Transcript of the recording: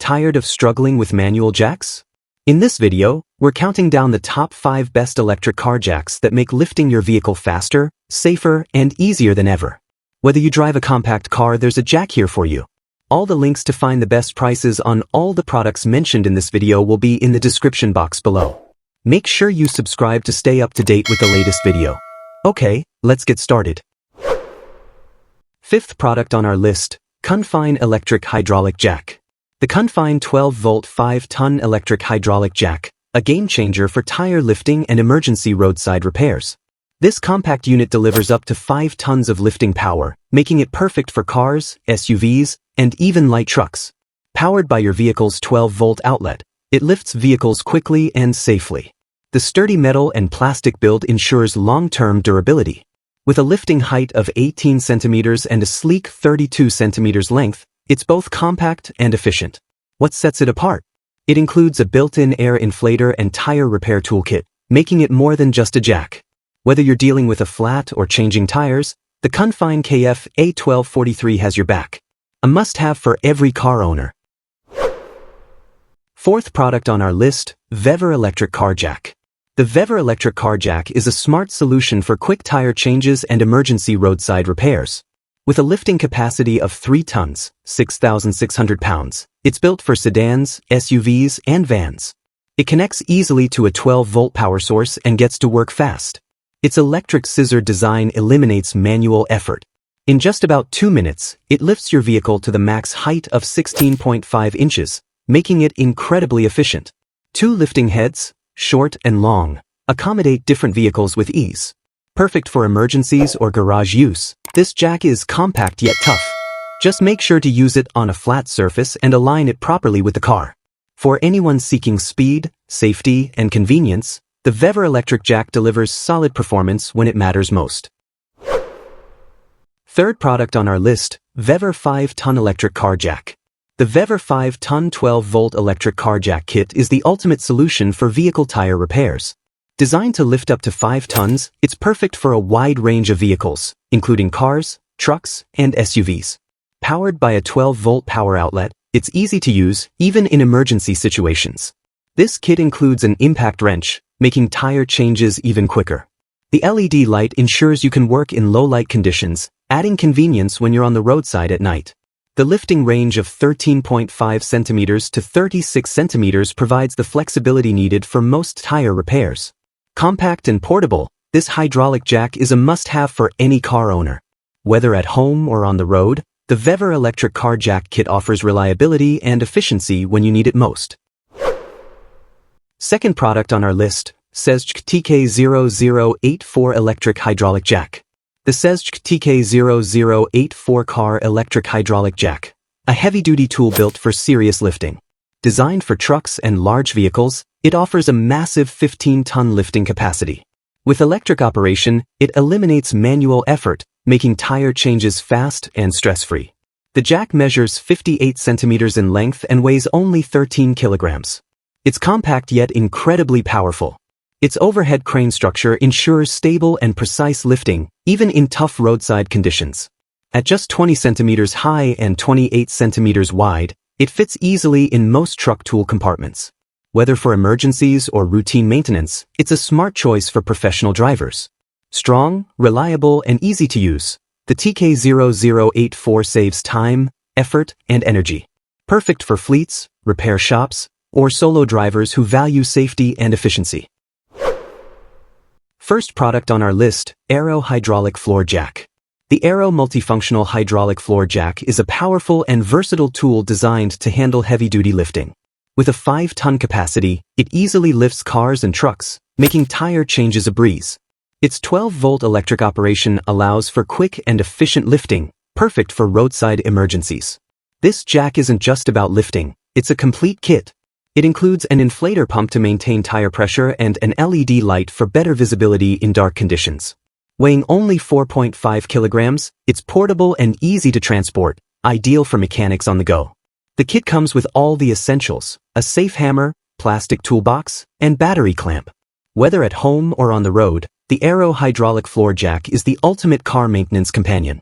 Tired of struggling with manual jacks? In this video, we're counting down the top 5 best electric car jacks that make lifting your vehicle faster, safer, and easier than ever. Whether you drive a compact car, there's a jack here for you. All the links to find the best prices on all the products mentioned in this video will be in the description box below. Make sure you subscribe to stay up to date with the latest video. Okay, let's get started. 5th product on our list, KUNFINE Electric Hydraulic Jack. The Confine 12-volt 5-ton electric hydraulic jack, a game-changer for tire lifting and emergency roadside repairs. This compact unit delivers up to 5 tons of lifting power, making it perfect for cars, SUVs, and even light trucks. Powered by your vehicle's 12-volt outlet, it lifts vehicles quickly and safely. The sturdy metal and plastic build ensures long-term durability. With a lifting height of 18 centimeters and a sleek 32 centimeters length, it's both compact and efficient. What sets it apart? It includes a built-in air inflator and tire repair toolkit, making it more than just a jack. Whether you're dealing with a flat or changing tires, the Confine KF A1243 has your back. A must-have for every car owner. 4th product on our list, VEVOR Electric Car Jack. The VEVOR Electric Car Jack is a smart solution for quick tire changes and emergency roadside repairs. With a lifting capacity of 3 tons, 6,600 pounds, it's built for sedans, SUVs, and vans. It connects easily to a 12-volt power source and gets to work fast. Its electric scissor design eliminates manual effort. In just about 2 minutes, it lifts your vehicle to the max height of 16.5 inches, making it incredibly efficient. 2 lifting heads, short and long, accommodate different vehicles with ease. Perfect for emergencies or garage use, this jack is compact yet tough. Just make sure to use it on a flat surface and align it properly with the car. For anyone seeking speed, safety, and convenience, the VEVOR Electric Jack delivers solid performance when it matters most. 3rd product on our list, VEVOR 5-ton Electric Car Jack. The VEVOR 5-ton 12-volt electric car jack kit is the ultimate solution for vehicle tire repairs. Designed to lift up to 5 tons, it's perfect for a wide range of vehicles, including cars, trucks, and SUVs. Powered by a 12-volt power outlet, it's easy to use, even in emergency situations. This kit includes an impact wrench, making tire changes even quicker. The LED light ensures you can work in low-light conditions, adding convenience when you're on the roadside at night. The lifting range of 13.5 centimeters to 36 centimeters provides the flexibility needed for most tire repairs. Compact and portable, this hydraulic jack is a must-have for any car owner. Whether at home or on the road, the VEVOR Electric Car Jack kit offers reliability and efficiency when you need it most. 2nd product on our list, Psezjc TK0084 Electric Hydraulic Jack. The Psezjc TK0084 Car Electric Hydraulic Jack, a heavy-duty tool built for serious lifting. Designed for trucks and large vehicles, it offers a massive 15-ton lifting capacity. With electric operation, it eliminates manual effort, making tire changes fast and stress-free. The jack measures 58 centimeters in length and weighs only 13 kilograms. It's compact yet incredibly powerful. Its overhead crane structure ensures stable and precise lifting, even in tough roadside conditions. At just 20 centimeters high and 28 centimeters wide, it fits easily in most truck tool compartments. Whether for emergencies or routine maintenance, it's a smart choice for professional drivers. Strong, reliable, and easy to use, the TK0084 saves time, effort, and energy. Perfect for fleets, repair shops, or solo drivers who value safety and efficiency. 1st product on our list, Airow Hydraulic Floor Jack. The Airow Multifunctional Hydraulic Floor Jack is a powerful and versatile tool designed to handle heavy-duty lifting. With a 5-ton capacity, it easily lifts cars and trucks, making tire changes a breeze. Its 12-volt electric operation allows for quick and efficient lifting, perfect for roadside emergencies. This jack isn't just about lifting, it's a complete kit. It includes an inflator pump to maintain tire pressure and an LED light for better visibility in dark conditions. Weighing only 4.5 kilograms, it's portable and easy to transport, ideal for mechanics on the go. The kit comes with all the essentials: a safe hammer, plastic toolbox, and battery clamp. Whether at home or on the road, the Airow Hydraulic Floor Jack is the ultimate car maintenance companion.